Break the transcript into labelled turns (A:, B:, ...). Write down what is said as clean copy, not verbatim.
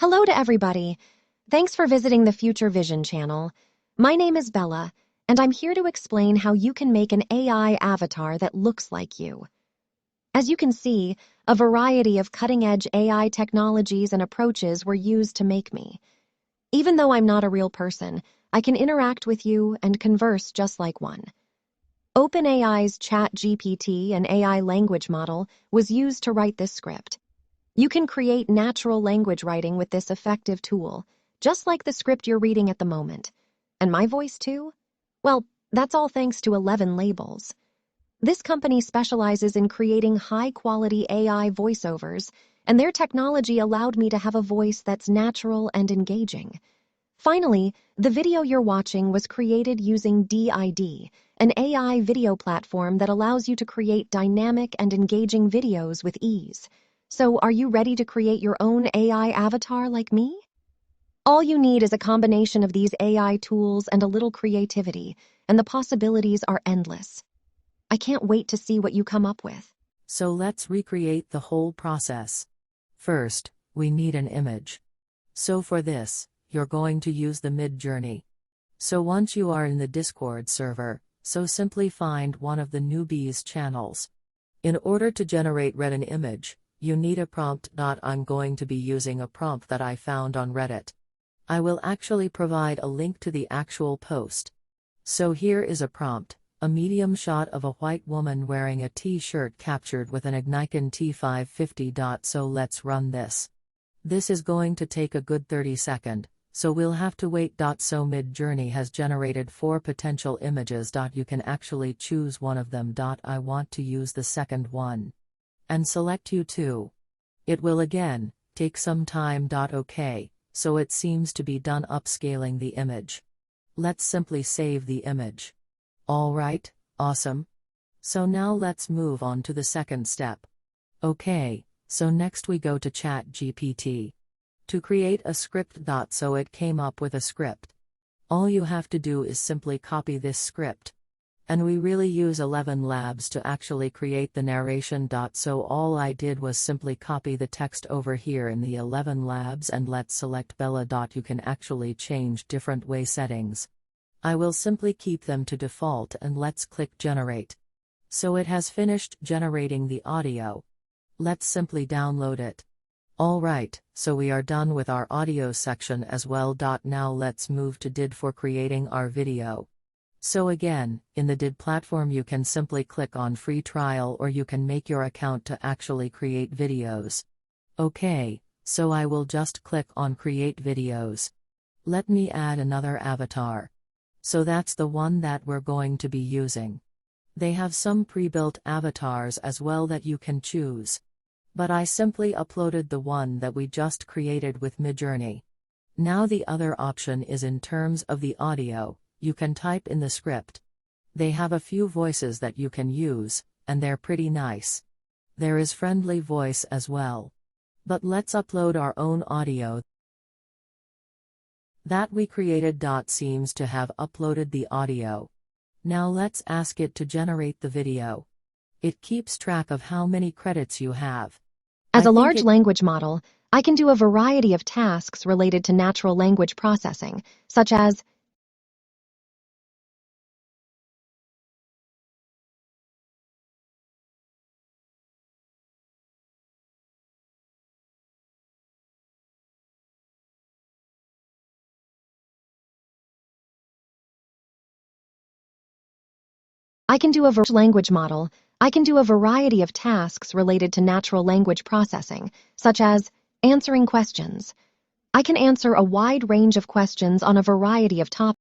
A: Hello to everybody. Thanks for visiting the Future Vision channel. My name is Bella, and I'm here to explain how you can make an AI avatar that looks like you. As you can see, a variety of cutting-edge AI technologies and approaches were used to make me. Even though I'm not a real person, I can interact with you and converse just like one. OpenAI's Chatgpt, an AI language model, was used to write this script. You can create natural language writing with this effective tool, just like the script you're reading at the moment. And my voice too? Well, that's all thanks to 11 Labels. This company specializes in creating high-quality AI voiceovers, and their technology allowed me to have a voice that's natural and engaging. Finally, the video you're watching was created using DID, an AI video platform that allows you to create dynamic and engaging videos with ease. So, are you ready to create your own AI avatar like me? All you need is a combination of these AI tools and a little creativity, and the possibilities are endless. I can't wait to see what you come up with.
B: So let's recreate the whole process. First, we need an image. So for this, you're going to use the Midjourney. So once you are in the Discord server, simply find one of the newbies channels. In order to generate an image, you need a prompt. I'm going to be using a prompt that I found on Reddit. I will actually provide a link to the actual post. So here is a prompt, a medium shot of a white woman wearing a T-shirt captured with an Nikon D850. So let's run this. This is going to take a good 30 seconds, so we'll have to wait. So Midjourney has generated 4 potential images. You can actually choose one of them. I want to use the second one. And select you too. It will again take some time. OK, so it seems to be done upscaling the image. Let's simply save the image. Alright, awesome. So now let's move on to the second step. OK, so next we go to Chatgpt. To create a script. So it came up with a script. All you have to do is simply copy this script. And we really use 11 labs to actually create the narration. So all I did was simply copy the text over here in the 11 labs, and let's select Bella. You can actually change different way settings. I will simply keep them to default, and let's click generate. So it has finished generating the audio. Let's simply download it. Alright, so we are done with our audio section as well. Now let's move to DID for creating our video. So again, in the DID platform you can simply click on free trial, or you can make your account to actually create videos. Okay, so I will just click on create videos. Let me add another avatar. So that's the one that we're going to be using. They have some pre-built avatars as well that you can choose. But I simply uploaded the one that we just created with Midjourney. Now the other option is in terms of the audio. You can type in the script. They have a few voices that you can use, and they're pretty nice. There is friendly voice as well. But let's upload our own audio that we created. Seems to have uploaded the audio. Now let's ask it to generate the video. It keeps track of how many credits you have.
A: As a large language model, I can do a variety of tasks related to natural language processing, such as I can do a variety of tasks related to natural language processing, such as answering questions. I can answer a wide range of questions on a variety of topics.